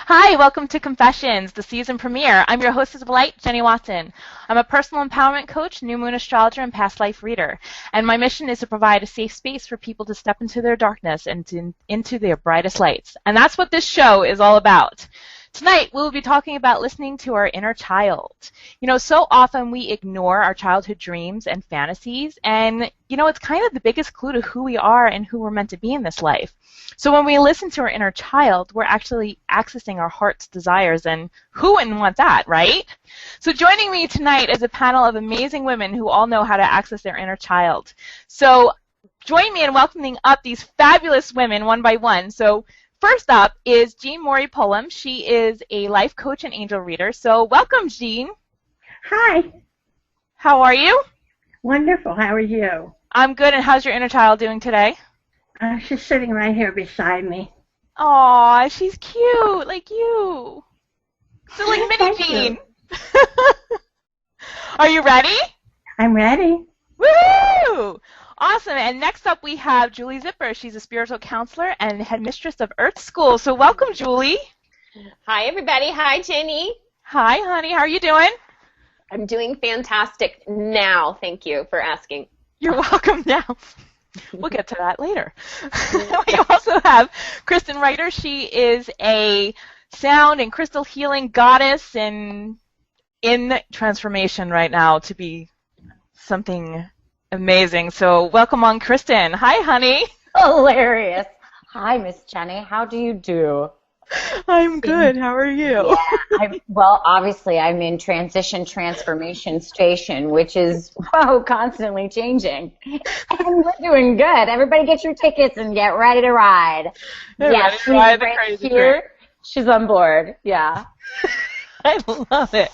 Hi, welcome to Confessions, the season premiere. I'm your hostess of light, Jenny Watson. I'm a personal empowerment coach, new moon astrologer, and past life reader. And my mission is to provide a safe space for people to step into their darkness and into their brightest lights. And that's what this show is all about. Tonight, we'll be talking about listening to our inner child. You know, so often we ignore our childhood dreams and fantasies, and, you know, it's kind of the biggest clue to who we are and who we're meant to be in this life. So when we listen to our inner child, we're actually accessing our heart's desires, and who wouldn't want that, right? So joining me tonight is a panel of amazing women who all know how to access their inner child. So join me in welcoming up these fabulous women one by one. So first up is Jean Maurie Pulhman. She is a life coach and angel reader. So welcome, Jean. Hi. How are you? Wonderful. How are you? I'm good. And how's your inner child doing today? She's sitting right here beside me. Aw, she's cute, like you. So like mini Thank Jean. Are you ready? I'm ready. Woo! Awesome. And next up we have Julie Zipper. She's a spiritual counselor and headmistress of Earth School. So welcome, Julie. Hi, everybody. Hi, Jenny. Hi, honey. How are you doing? I'm doing fantastic now. Thank you for asking. You're welcome now. We'll get to that later. We also have Kristin Reitter. She is a sound and crystal healing goddess and in transformation right now to be something amazing. So welcome on, Kristin. Hi, honey. Hilarious. Hi, Miss Jenny. How do you do? I'm good. How are you? Yeah, well, obviously, I'm in transition transformation station, which is constantly changing. And we're doing good. Everybody get your tickets and get ready to ride. Yes, she's right here. She's on board. Yeah. I love it.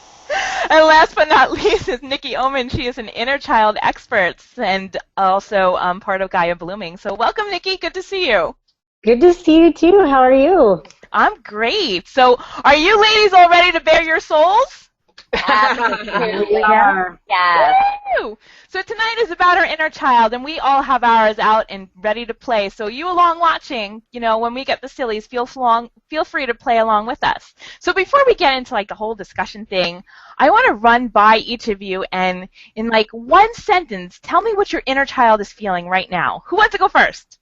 And last but not least is Nicole Oman. She is an inner child expert and also part of Gaia Blooming. So welcome, Nikki. Good to see you. Good to see you, too. How are you? I'm great. So are you ladies all ready to bare your souls? We are. Yes. Woo! So tonight is about our inner child, and we all have ours out and ready to play. So you along watching, you know, when we get the sillies, feel free to play along with us. So before we get into like the whole discussion thing, I want to run by each of you and in like one sentence, tell me what your inner child is feeling right now. Who wants to go first?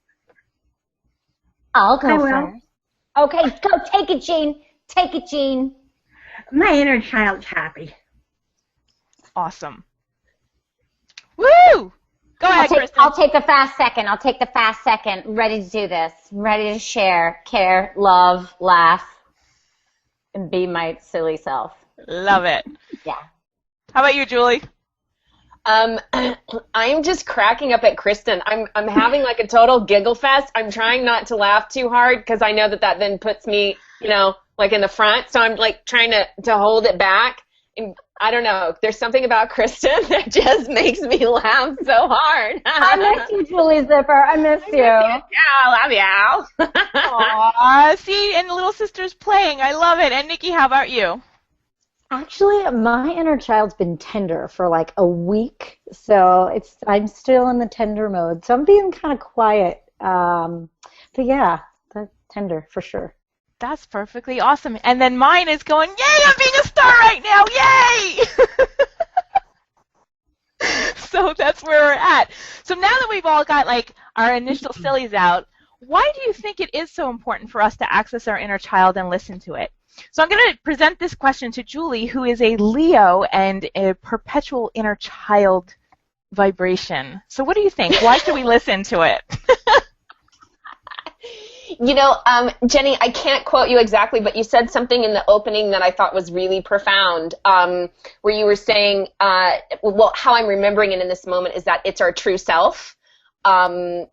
I'll go first. Okay, go. Take it, Jean. Take it, Jean. My inner child's happy. Awesome. Woo! Go ahead, Kristin. I'll take the fast second. I'll take the fast second. Ready to do this. Ready to share, care, love, laugh, and be my silly self. Love it. Yeah. How about you, Julie? I'm just cracking up at Kristin. I'm having like a total giggle fest. I'm trying not to laugh too hard because I know that then puts me, you know, like in the front. So I'm like trying to hold it back. And I don't know. There's something about Kristin that just makes me laugh so hard. I miss you, Julie Zipper. I miss you. Yeah, I love you. Aw, see, and little sister's playing. I love it. And Nikki, how about you? Actually, my inner child's been tender for like a week, so I'm still in the tender mode. So I'm being kind of quiet, but yeah, that's tender for sure. That's perfectly awesome. And then mine is going, yay, I'm being a star right now, yay! So that's where we're at. So now that we've all got like our initial sillies out, why do you think it is so important for us to access our inner child and listen to it? So I'm going to present this question to Julie, who is a Leo and a perpetual inner child vibration. So what do you think? Why should we listen to it? You know, Jenny, I can't quote you exactly, but you said something in the opening that I thought was really profound, where you were saying, well, how I'm remembering it in this moment is that it's our true self. And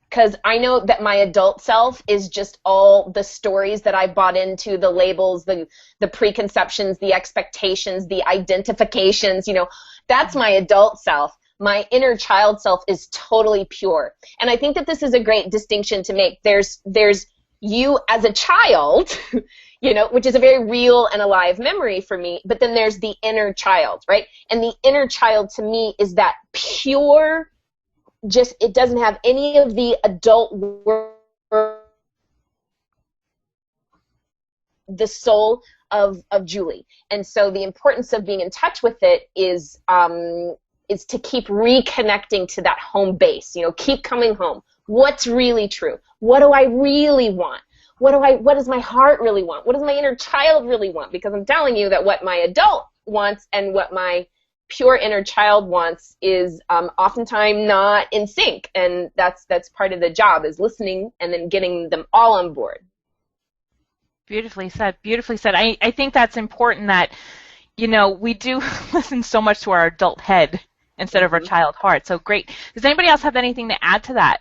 because I know that my adult self is just all the stories that I bought into, the labels, the preconceptions, the expectations, the identifications, you know, that's my adult self. My inner child self is totally pure. And I think that this is a great distinction to make. There's you as a child, you know, which is a very real and alive memory for me, but then there's the inner child, right? And the inner child to me is that pure, just, it doesn't have any of the adult work the soul of Julie. And so the importance of being in touch with it is to keep reconnecting to that home base. You know, keep coming home. What's really true? What do I really want? What does my heart really want? What does my inner child really want? Because I'm telling you that what my adult wants and what my pure inner child wants is oftentimes not in sync, and that's part of the job, is listening and then getting them all on board. Beautifully said. Beautifully said. I think that's important that, you know, we do listen so much to our adult head instead of our child heart. So great. Does anybody else have anything to add to that?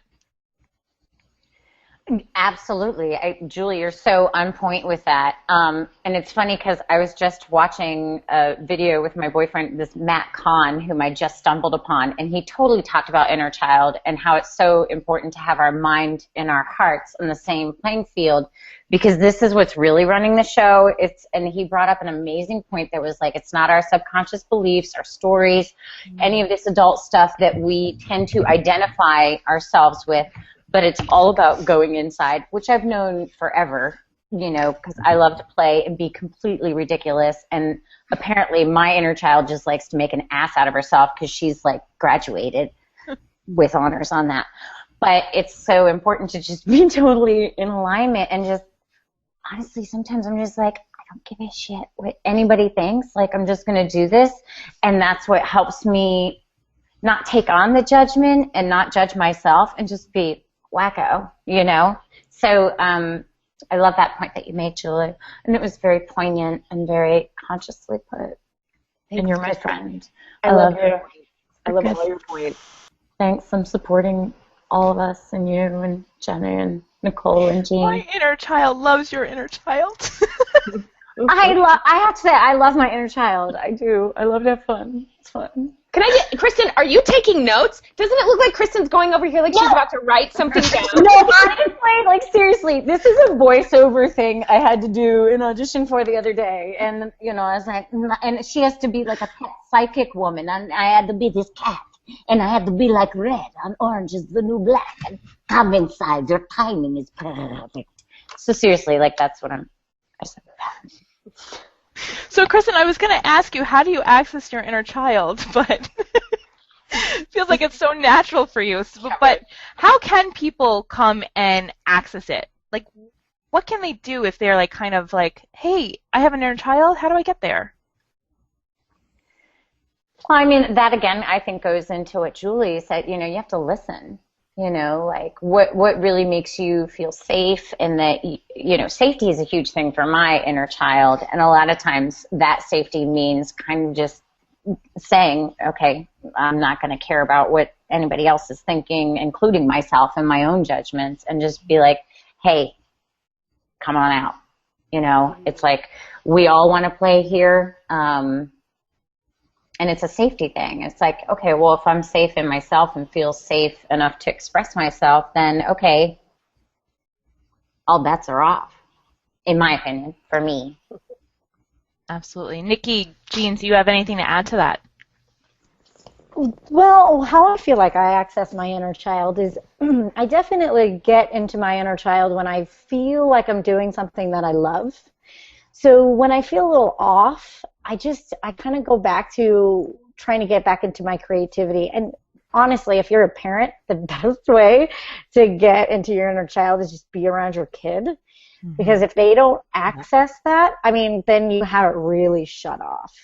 Absolutely. Julie, you're so on point with that. And it's funny because I was just watching a video with my boyfriend, this Matt Kahn, whom I just stumbled upon, and he totally talked about inner child and how it's so important to have our mind and our hearts on the same playing field, because this is what's really running the show. And he brought up an amazing point that was like, it's not our subconscious beliefs, our stories, any of this adult stuff that we tend to identify ourselves with, but it's all about going inside, which I've known forever, you know, because I love to play and be completely ridiculous. And apparently my inner child just likes to make an ass out of herself because she's like graduated with honors on that. But it's so important to just be totally in alignment, and just honestly, sometimes I'm just like, I don't give a shit what anybody thinks. Like, I'm just going to do this. And that's what helps me not take on the judgment and not judge myself and just be wacko, you know? So I love that point that you made, Julie. And it was very poignant and very consciously put. And you're my friend. I love you. I love all your points. Thanks. I'm supporting all of us, and you and Jenny and Nicole and Jean. My inner child loves your inner child. I have to say, I love my inner child. I do. I love to have fun. It's fun. Can I get, Kristin, are you taking notes? Doesn't it look like Kristin's going over here like she's about to write something down? No, honestly, like seriously, this is a voiceover thing I had to do an audition for the other day. And, you know, I was like, and she has to be like a pet psychic woman. And I had to be this cat. And I had to be like red, and orange is the new black. And come inside, your timing is perfect. So seriously, like that's what I said. So, Kristin, I was going to ask you, how do you access your inner child? But it feels like it's so natural for you. But how can people come and access it? Like, what can they do if they're like kind of like, hey, I have an inner child. How do I get there? Well, I mean, that again, I think goes into what Julie said. You know, you have to listen. You know, like what really makes you feel safe, and that, you know, safety is a huge thing for my inner child. And a lot of times that safety means kind of just saying, okay, I'm not going to care about what anybody else is thinking, including myself and my own judgments, and just be like, hey, come on out. You know, it's like we all want to play here. And it's a safety thing. It's like, okay, well, if I'm safe in myself and feel safe enough to express myself, then, okay, all bets are off, in my opinion, for me. Absolutely. Nikki, Jean, do you have anything to add to that? Well, how I feel like I access my inner child is I definitely get into my inner child when I feel like I'm doing something that I love. So when I feel a little off, I kind of go back to trying to get back into my creativity. And honestly, if you're a parent, the best way to get into your inner child is just be around your kid. Mm-hmm. Because if they don't access that, I mean, then you have it really shut off.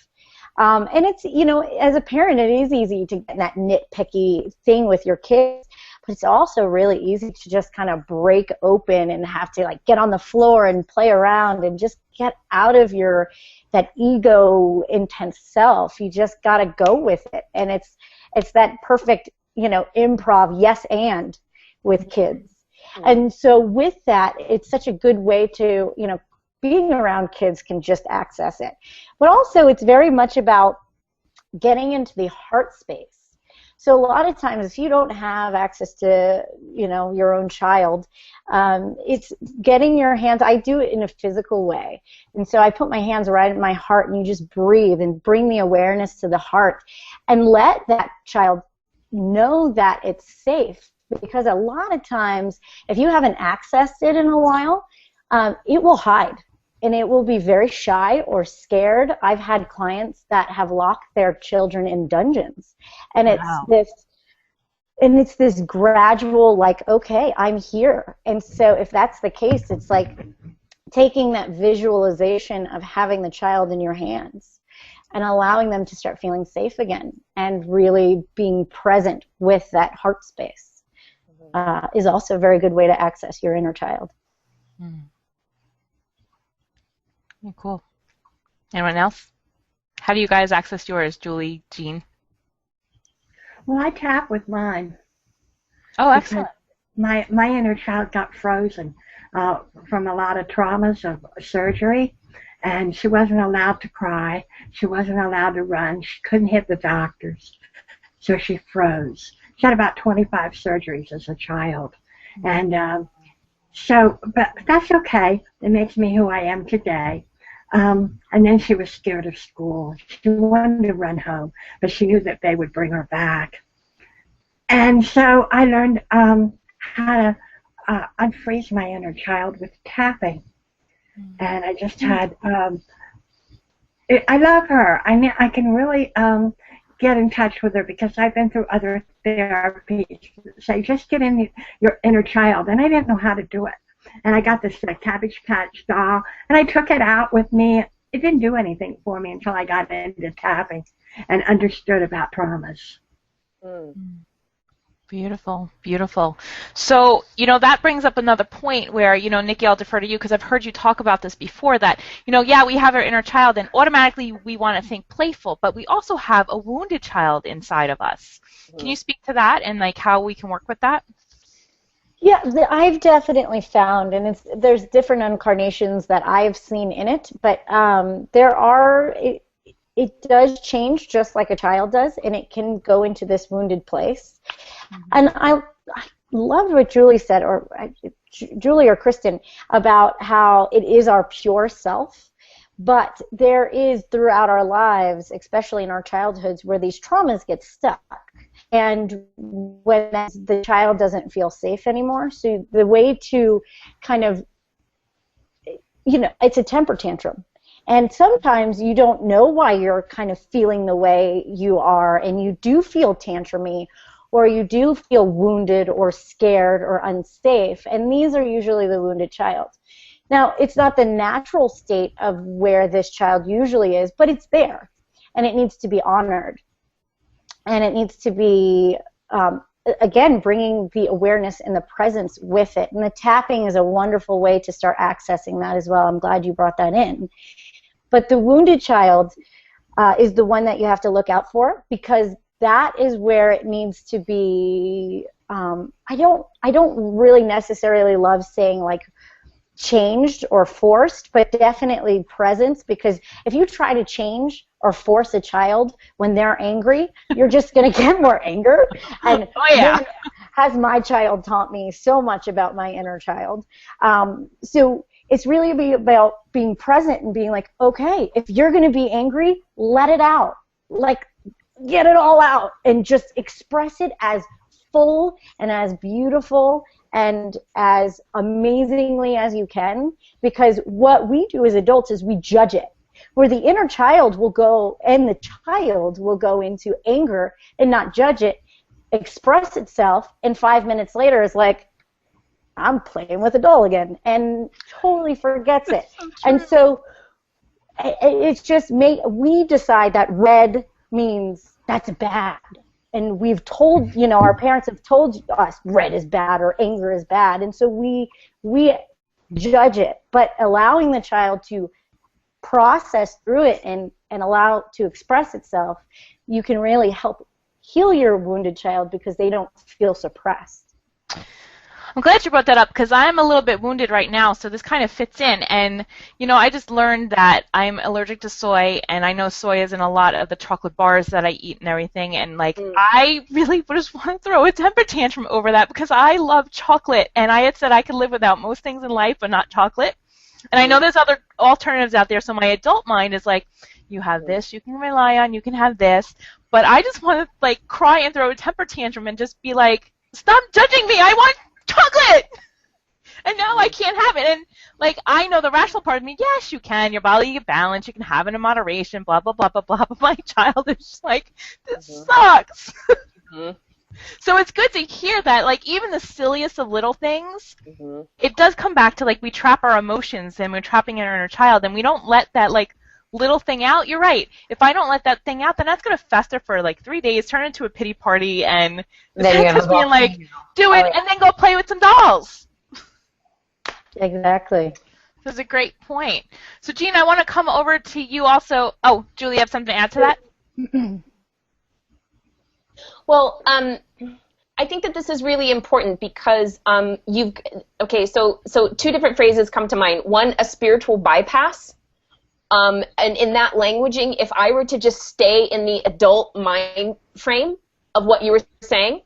And it's, you know, as a parent, it is easy to get that nitpicky thing with your kids. But it's also really easy to just kind of break open and have to like get on the floor and play around and just get out of that ego intense self. You just got to go with it. And it's that perfect, you know, improv yes and with kids. And so with that, it's such a good way to, you know, being around kids can just access it. But also it's very much about getting into the heart space. So a lot of times if you don't have access to, you know, your own child, it's getting your hands, I do it in a physical way. And so I put my hands right at my heart, and you just breathe and bring the awareness to the heart and let that child know that it's safe. Because a lot of times if you haven't accessed it in a while, it will hide. and it will be very shy or scared. I've had clients that have locked their children in dungeons, and it's this gradual, like, okay, I'm here. And so if that's the case, it's like taking that visualization of having the child in your hands and allowing them to start feeling safe again and really being present with that heart space is also a very good way to access your inner child. Yeah, cool. Anyone else? How do you guys access yours, Julie, Jean? Well, I tap with mine. Oh, excellent. My inner child got frozen from a lot of traumas of surgery, and she wasn't allowed to cry. She wasn't allowed to run. She couldn't hit the doctors, so she froze. She had about 25 surgeries as a child, and but that's okay. It makes me who I am today. And then she was scared of school. She wanted to run home, but she knew that they would bring her back. And so I learned how to unfreeze my inner child with tapping. And I just had, I love her. I mean, I can really get in touch with her because I've been through other therapies. Say, just get in your inner child. And I didn't know how to do it. And I got this Cabbage Patch doll, and I took it out with me. It didn't do anything for me until I got into tapping and understood about traumas. Beautiful, beautiful. So, that brings up another point where, Nikki, I'll defer to you because I've heard you talk about this before that, yeah, we have our inner child and automatically we want to think playful, but we also have a wounded child inside of us. Can you speak to that and like how we can work with that? Yeah, I've definitely found, and there's different incarnations that I've seen in it, but it does change just like a child does, and it can go into this wounded place. And I loved what Julie said, Julie or Kristin, about how it is our pure self, but there is throughout our lives, especially in our childhoods, where these traumas get stuck. And when the child doesn't feel safe anymore, so the way to kind of, it's a temper tantrum. And sometimes you don't know why you're kind of feeling the way you are, and you do feel tantrumy, or you do feel wounded or scared or unsafe, and these are usually the wounded child. Now, it's not the natural state of where this child usually is, but it's there, and it needs to be honored. And it needs to be, again, bringing the awareness and the presence with it. And the tapping is a wonderful way to start accessing that as well. I'm glad you brought that in. But the wounded child is the one that you have to look out for, because that is where it needs to be. I don't really necessarily love saying like changed or forced, but definitely presence, because if you try to change or force a child when they're angry, you're just going to get more anger. And has my child taught me so much about my inner child. So it's really about being present and being like, okay, if you're going to be angry, let it out. Like, get it all out and just express it as full and as beautiful and as amazingly as you can, because what we do as adults is we judge it. Where the inner child will go, and the child will go into anger and not judge it, express itself, and 5 minutes later is like, I'm playing with a doll again, and totally forgets it. And so it's just we decide that red means that's bad. And we've told, our parents have told us red is bad or anger is bad, and so we judge it. But allowing the child to process through it and allow it to express itself, you can really help heal your wounded child because they don't feel suppressed. I'm glad you brought that up because I'm a little bit wounded right now, so this kind of fits in. And, I just learned that I'm allergic to soy, and I know soy is in a lot of the chocolate bars that I eat and everything. And, I really just want to throw a temper tantrum over that because I love chocolate. And I had said I could live without most things in life, but not chocolate. And I know there's other alternatives out there, so my adult mind is like, you have this you can rely on, you can have this. But I just want to, cry and throw a temper tantrum and just be like, stop judging me, I want chocolate! And no, I can't have it. And like, I know the rational part of me, yes, you can. Your body, you balance, you can have it in moderation, blah, blah, blah, blah, blah. But my child is just like, this sucks. So it's good to hear that, like, even the silliest of little things, it does come back to, like, we trap our emotions and we're trapping our inner child, and we don't let that, like, little thing out. You're right. If I don't let that thing out, then that's going to fester for, like, 3 days, turn into a pity party, and then just being like, do it, and then go play with some dolls. Exactly. That's a great point. So, Jean, I want to come over to you also. Oh, Julie, you have something to add to that? Well, I think that this is really important because so two different phrases come to mind. One, a spiritual bypass. And in that languaging, if I were to just stay in the adult mind frame of what you were saying,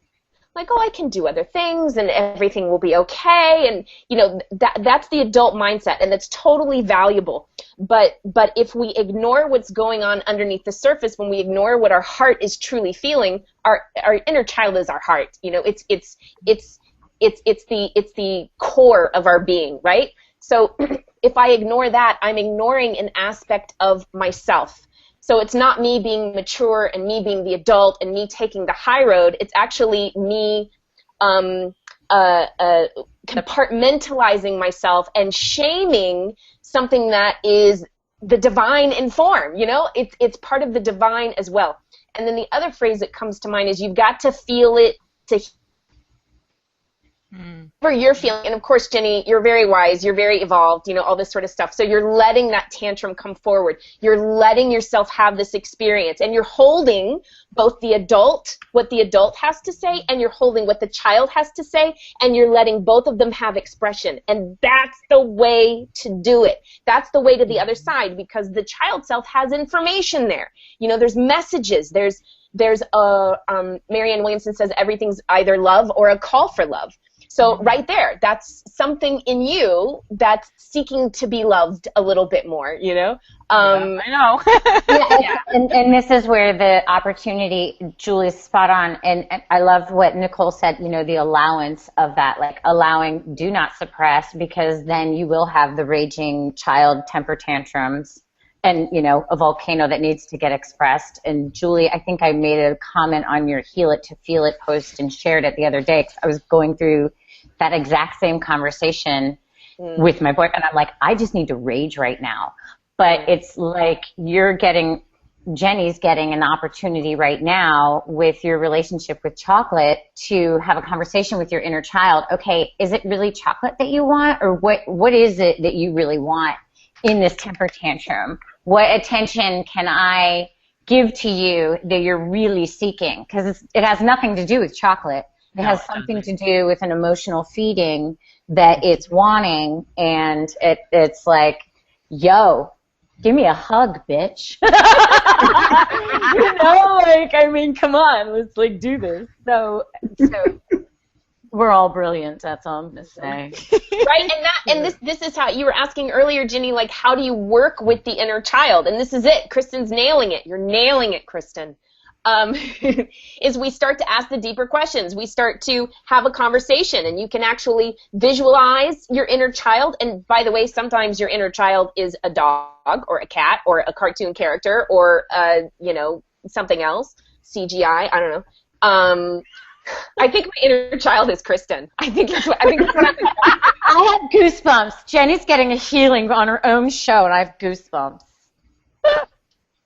like, oh, I can do other things and everything will be okay, and that's the adult mindset, and that's totally valuable. But if we ignore what's going on underneath the surface, when we ignore what our heart is truly feeling, our inner child is our heart. It's the core of our being, right? So if I ignore that, I'm ignoring an aspect of myself. So it's not me being mature and me being the adult and me taking the high road. It's actually me compartmentalizing myself and shaming something that is the divine in form. It's part of the divine as well. And then the other phrase that comes to mind is you've got to feel it to whatever you're feeling. And of course, Jenny, you're very wise, you're very evolved, all this sort of stuff. So you're letting that tantrum come forward. You're letting yourself have this experience, and you're holding both the adult, what the adult has to say, and you're holding what the child has to say, and you're letting both of them have expression. And that's the way to do it. That's the way to the other side, because the child self has information there. There's messages. There's Marianne Williamson says everything's either love or a call for love. So right there, that's something in you that's seeking to be loved a little bit more, I know. And this is where the opportunity, Julie's spot on, and I love what Nicole said, the allowance of that, like allowing, do not suppress, because then you will have the raging child temper tantrums and, a volcano that needs to get expressed. And Julie, I think I made a comment on your Heal It to Feel It post and shared it the other day, because I was going through that exact same conversation with my boyfriend. I'm like, I just need to rage right now. But it's like Jenny's getting an opportunity right now with your relationship with chocolate to have a conversation with your inner child. Okay, is it really chocolate that you want, or what is it that you really want in this temper tantrum? What attention can I give to you that you're really seeking? Because it has nothing to do with chocolate. It has something to do with an emotional feeding that it's wanting, and it's like, yo, give me a hug, bitch. Come on, let's do this. So we're all brilliant. That's all I'm gonna say. Right, and this is how you were asking earlier, Ginny. Like, how do you work with the inner child? And this is it. Kristin's nailing it. You're nailing it, Kristin. Is we start to ask the deeper questions. We start to have a conversation, and you can actually visualize your inner child. And by the way, sometimes your inner child is a dog or a cat or a cartoon character or something else, CGI. I don't know. I think my inner child is Kristin. I think that's what I have goosebumps. Jenny's getting a healing on her own show, and I have goosebumps.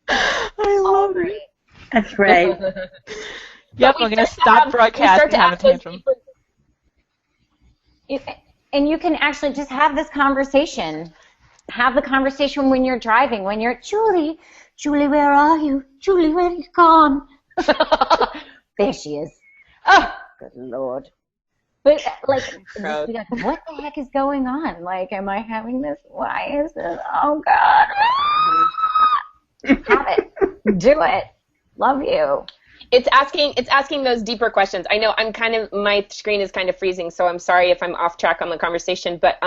I love it. That's great. Yep, we're going to stop broadcasting and have a tantrum. And you can actually just have this conversation. Have the conversation when you're driving, when you're, Julie, where are you? Julie, where have you gone? There she is. Oh, good Lord. But, what the heck is going on? Like, am I having this? Why is this? Oh, God. Have it. Do it. Love you. It's asking those deeper questions. I know my screen is kind of freezing, so I'm sorry if I'm off track on the conversation, but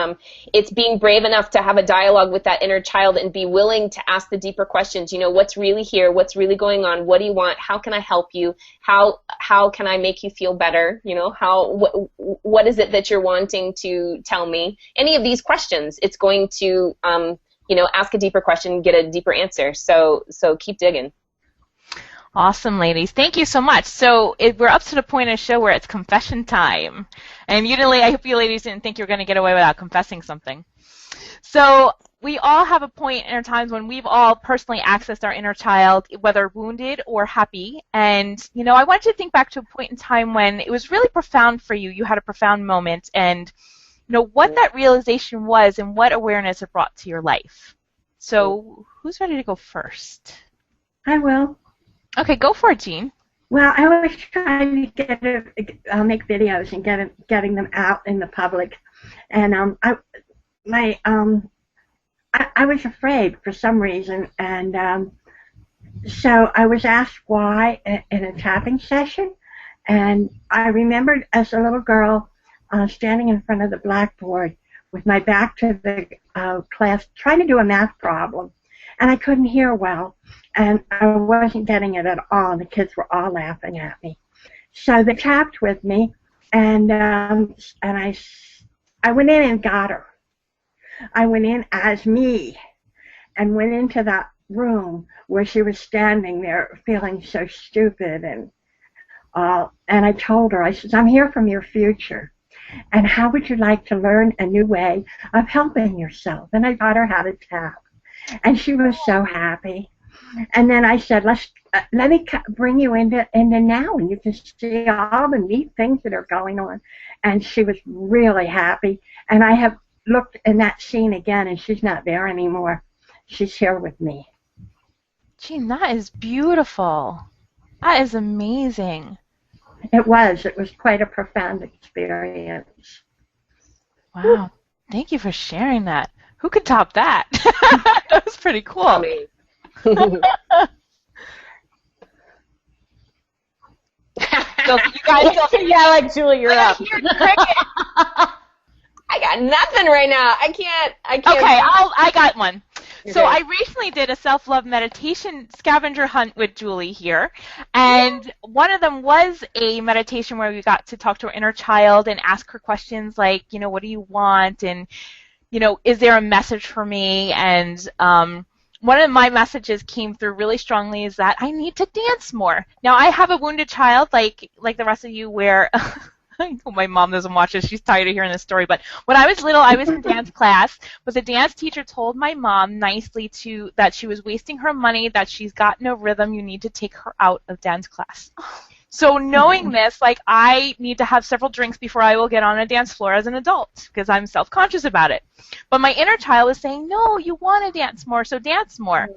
it's being brave enough to have a dialogue with that inner child and be willing to ask the deeper questions. You know, what's really here? What's really going on? What do you want? How can I help you? How can I make you feel better? You know, what is it that you're wanting to tell me? Any of these questions, it's going to ask a deeper question, get a deeper answer. So keep digging. Awesome, ladies. Thank you so much. So we're up to the point of the show where it's confession time. And I hope you ladies didn't think you were going to get away without confessing something. So we all have a point in our times when we've all personally accessed our inner child, whether wounded or happy. And, I want you to think back to a point in time when it was really profound for you. You had a profound moment, and, what that realization was and what awareness it brought to your life. So who's ready to go first? I will. Okay, go for it, Jean. Well, I was trying to make videos and getting them out in the public, and I was afraid for some reason, and so I was asked why in a tapping session, and I remembered as a little girl standing in front of the blackboard with my back to the class, trying to do a math problem, and I couldn't hear well. And I wasn't getting it at all, and the kids were all laughing at me. So they tapped with me, and I went in and got her. I went in as me, and went into that room where she was standing there feeling so stupid, and I told her, I said, I'm here from your future, and how would you like to learn a new way of helping yourself? And I taught her how to tap, and she was so happy. And then I said, let me bring you into now, and you can see all the neat things that are going on. And she was really happy. And I have looked in that scene again, and she's not there anymore. She's here with me. Jean, that is beautiful. That is amazing. It was quite a profound experience. Wow. Thank you for sharing that. Who could top that? That was pretty cool. So you guys don't, yeah, like Julie, you're up. I got nothing right now. I can't. Okay, I got one. You're so good. I recently did a self-love meditation scavenger hunt with Julie here, and one of them was a meditation where we got to talk to our inner child and ask her questions like, what do you want, and is there a message for me? And one of my messages came through really strongly is that I need to dance more. Now, I have a wounded child, like the rest of you, where I know my mom doesn't watch this. She's tired of hearing this story. But when I was little, I was in dance class. But the dance teacher told my mom nicely that she was wasting her money, that she's got no rhythm. You need to take her out of dance class. So knowing this, I need to have several drinks before I will get on a dance floor as an adult because I'm self-conscious about it. But my inner child is saying, no, you want to dance more, so dance more.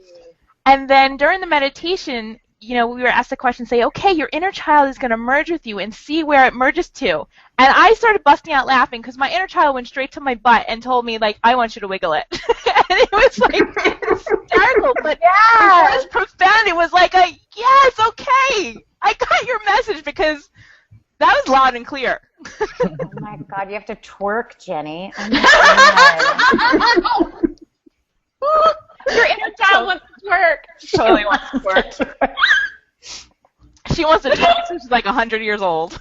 And then during the meditation, we were asked the question, say, okay, your inner child is going to merge with you and see where it merges to. And I started busting out laughing because my inner child went straight to my butt and told me, I want you to wiggle it. And it was hysterical, but it was profound. It was yes, okay. I got your message because that was loud and clear. Oh my God, you have to twerk, Jenny. Oh my God. Your inner child wants to twerk. She totally wants to twerk. She wants to twerk since she's 100 years old.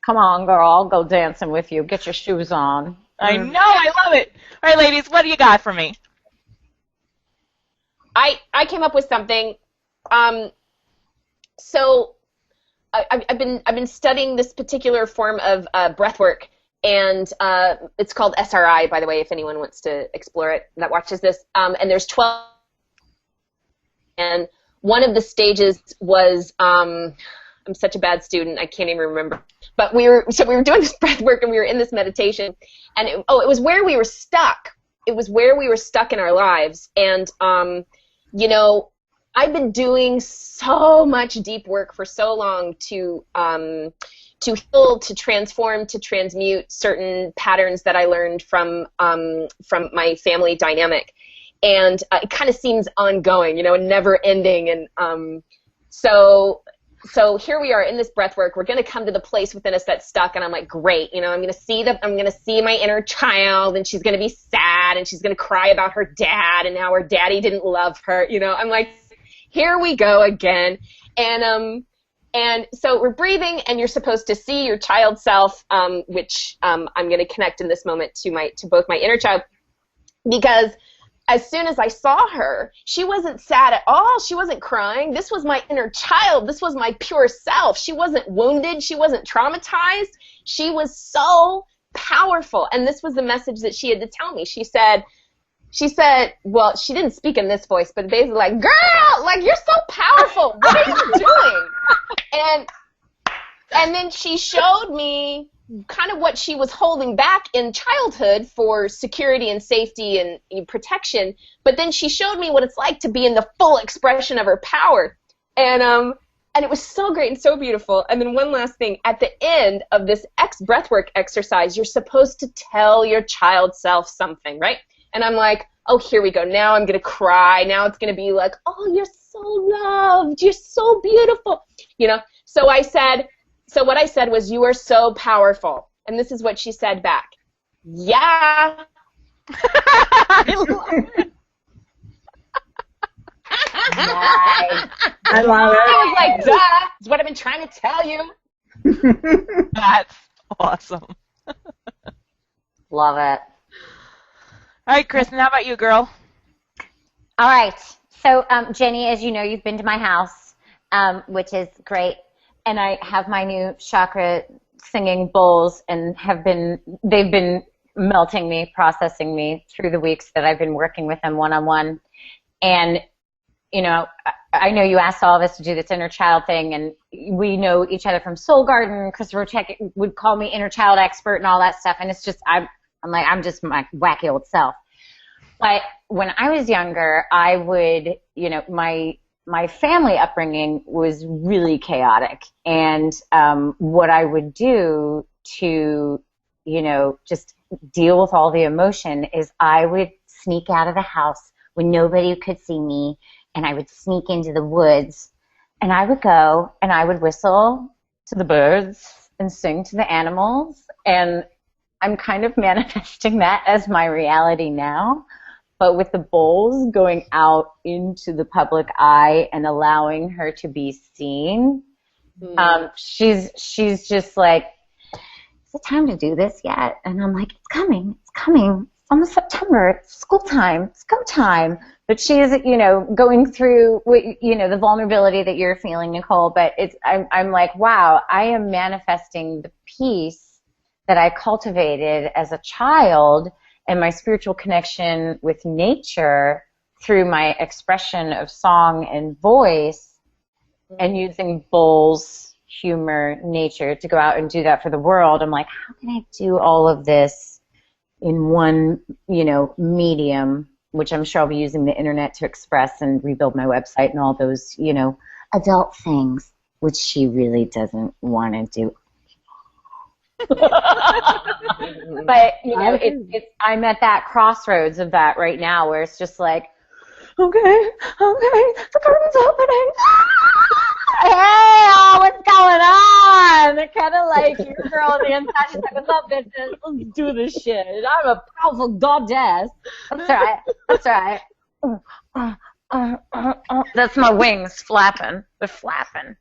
Come on, girl, I'll go dancing with you. Get your shoes on. I know, I love it. All right, ladies, what do you got for me? I came up with something. So I've been studying this particular form of breath work, and it's called SRI, by the way, if anyone wants to explore it that watches this. And there's 12, and one of the stages was I'm such a bad student, I can't even remember. But we were doing this breath work, and we were in this meditation, and it was where we were stuck. It was where we were stuck in our lives, and I've been doing so much deep work for so long to heal, to transform, to transmute certain patterns that I learned from my family dynamic, and it kind of seems ongoing, never ending, and So here we are in this breath work. We're going to come to the place within us that's stuck, and I'm like, great. I'm going to see my inner child, and she's going to be sad, and she's going to cry about her dad and how her daddy didn't love her. I'm like, here we go again. And so we're breathing, and you're supposed to see your child self, which I'm going to connect in this moment to both my inner child, because as soon as I saw her, she wasn't sad at all. She wasn't crying. This was my inner child. This was my pure self. She wasn't wounded. She wasn't traumatized. She was so powerful. And this was the message that she had to tell me. She said, well, she didn't speak in this voice, but basically like, girl, like, you're so powerful. What are you doing? And then she showed me kind of what she was holding back in childhood for security and safety and protection, but then she showed me what it's like to be in the full expression of her power, and it was so great and so beautiful. And then one last thing, at the end of this breathwork exercise, you're supposed to tell your child self something, right? And I'm like, oh, here we go. Now I'm gonna cry. Now it's gonna be like, oh, you're so loved. You're so beautiful. So what I said was, you are so powerful. And this is what she said back. Yeah. I love it. Nice. I love it. I was like, duh. That's what I've been trying to tell you. That's awesome. Love it. All right, Kristin, how about you, girl? All right. So, Jenny, as you know, you've been to my house, which is great. And I have my new chakra singing bowls, and they've been melting me, processing me through the weeks that I've been working with them one-on-one. And, I know you asked all of us to do this inner child thing, and we know each other from Soul Garden. Christopher Check would call me inner child expert and all that stuff. And it's just, I'm just my wacky old self. But when I was younger, I would, my family upbringing was really chaotic, and what I would do to, just deal with all the emotion is I would sneak out of the house when nobody could see me, and I would sneak into the woods, and I would go and I would whistle to the birds and sing to the animals, and I'm kind of manifesting that as my reality now. But with the bowls going out into the public eye and allowing her to be seen, she's just like, is it time to do this yet? And I'm like, it's coming. It's almost September. It's school time. It's go time. But she is, going through, the vulnerability that you're feeling, Nicole. But I'm like, wow, I am manifesting the peace that I cultivated as a child, and my spiritual connection with nature through my expression of song and voice, and using bowls, humor, nature to go out and do that for the world. I'm like, how can I do all of this in one, medium, which I'm sure I'll be using the internet to express and rebuild my website and all those, adult things, which she really doesn't want to do. But I'm at that crossroads of that right now, where it's just like, okay, the curtain's opening. Hey, what's going on? They're kind of like your girl on the inside. She's like, what's up, bitches? Let's do this shit. I'm a powerful goddess. That's right. That's my wings flapping. They're flapping.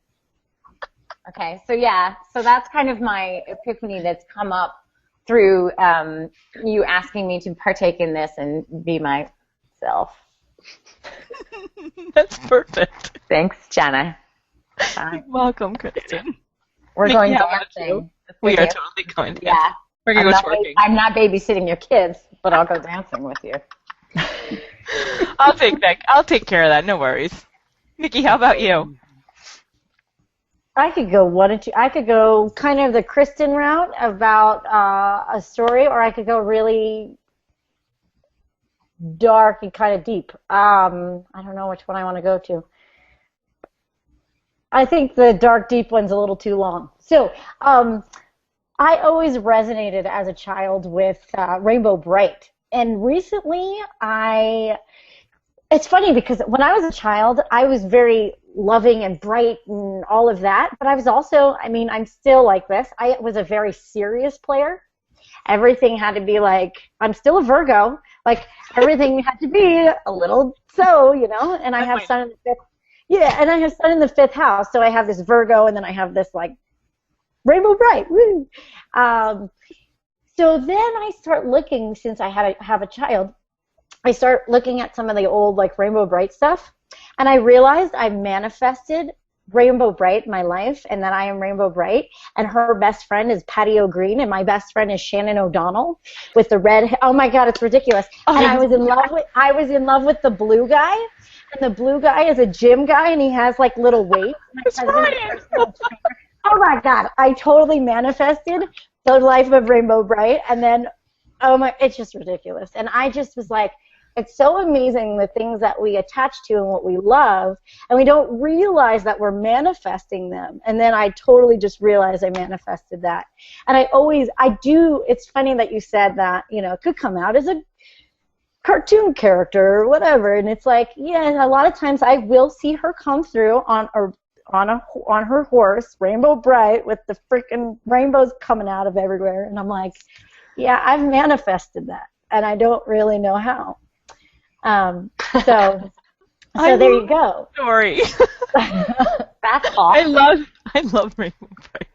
Okay, so that's kind of my epiphany that's come up through you asking me to partake in this and be myself. That's perfect. Thanks, Jenna. You're welcome, Kristin. We're Nikki, going how about dancing. We are totally going dancing. Yeah. We're going to go twerking. I'm not babysitting your kids, but I'll go dancing with you. I'll take that. I'll take care of that. No worries. Nikki, how about you? I could go I could go kind of the Kristin route about a story, or I could go really dark and kind of deep. I don't know which one I want to go to. I think the dark, deep one's a little too long. So I always resonated as a child with Rainbow Bright. And recently it's funny because when I was a child, I was very loving and bright and all of that. But I was also, I mean, I'm still like this. I was a very serious player. Everything had to be like, I'm still a Virgo. Like, everything had to be a little so, you know, and I have sun in the fifth. Yeah, and I have sun in the fifth house, so I have this Virgo, and then I have this, like, rainbow bright. Woo! So then I start looking, since I have a child, I start looking at some of the old, like, rainbow bright stuff, and I realized I manifested Rainbow Bright in my life, and that I am Rainbow Bright, and her best friend is Patty O'Green, and my best friend is Shannon O'Donnell with the red. Oh my God, it's ridiculous! And I was in love with the blue guy, and the blue guy is a gym guy, and he has like little weights. Oh my God, I totally manifested the life of Rainbow Bright, and then it's just ridiculous, and I just was like. It's so amazing the things that we attach to and what we love, and we don't realize that we're manifesting them. And then I totally just realized I manifested that. And it's funny that you said that, you know, it could come out as a cartoon character or whatever. And it's like, yeah, a lot of times I will see her come through on her horse, Rainbow Bright, with the freaking rainbows coming out of everywhere. And I'm like, yeah, I've manifested that, and I don't really know how. So there you go. Story. That's awesome. I love Rainbow Bright.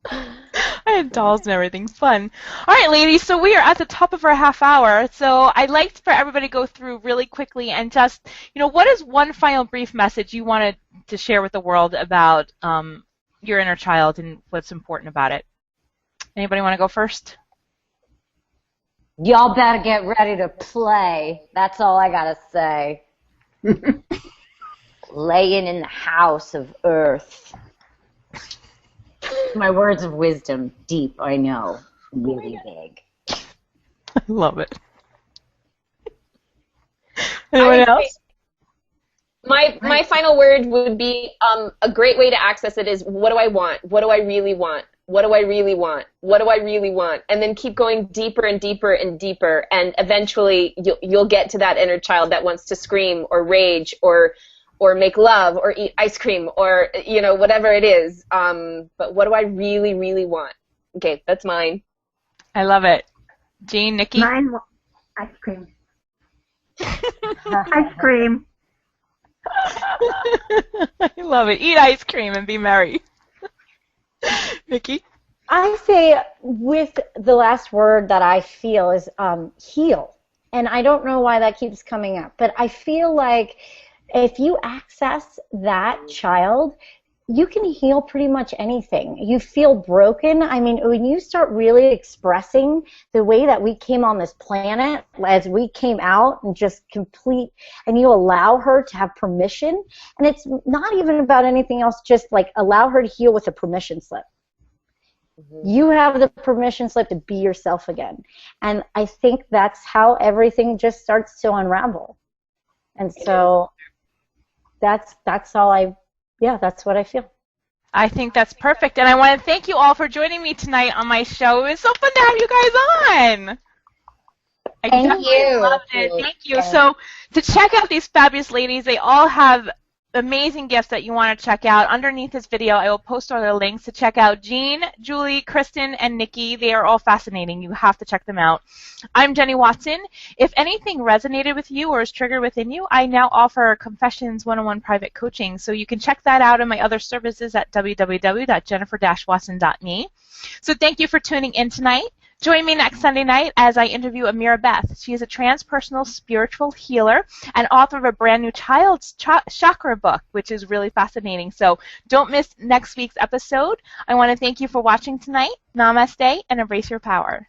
I had dolls and everything. Fun. All right, ladies, so we are at the top of our half hour. So I'd like for everybody to go through really quickly and just, you know, what is one final brief message you wanted to share with the world about your inner child and what's important about it? Anybody want to go first? Y'all better get ready to play. That's all I gotta say. Laying in the house of earth. My words of wisdom, deep, I know, really big. I love it. Anyone else? My final word would be a great way to access it is, what do I want? What do I really want? What do I really want? What do I really want? And then keep going deeper and deeper and deeper, and eventually you'll get to that inner child that wants to scream or rage or make love or eat ice cream or, you know, whatever it is. But what do I really, really want? Okay, that's mine. I love it. Jean, Nikki? Mine, ice cream. Ice cream. I love it. Eat ice cream and be merry. Nikki? I say with the last word that I feel is heal. And I don't know why that keeps coming up, but I feel like if you access that child, you can heal pretty much anything. You feel broken. I mean, when you start really expressing the way that we came on this planet, as we came out and just complete, and you allow her to have permission, and it's not even about anything else, just like allow her to heal with a permission slip. Mm-hmm. You have the permission slip to be yourself again. And I think that's how everything just starts to unravel. And so that's all that's what I feel. I think that's perfect. And I want to thank you all for joining me tonight on my show. It was so fun to have you guys on. I definitely loved it. Thank you. So to check out these fabulous ladies, they all have amazing gifts that you want to check out. Underneath this video, I will post all the links to check out Jean, Julie, Kristin, and Nikki. They are all fascinating. You have to check them out. I'm Jenny Watson. If anything resonated with you or is triggered within you, I now offer Confessions 101 private coaching. So you can check that out in my other services at www.jennifer-watson.me. So thank you for tuning in tonight. Join me next Sunday night as I interview Amira Beth. She is a transpersonal spiritual healer and author of a brand new child's chakra book, which is really fascinating. So don't miss next week's episode. I want to thank you for watching tonight. Namaste and embrace your power.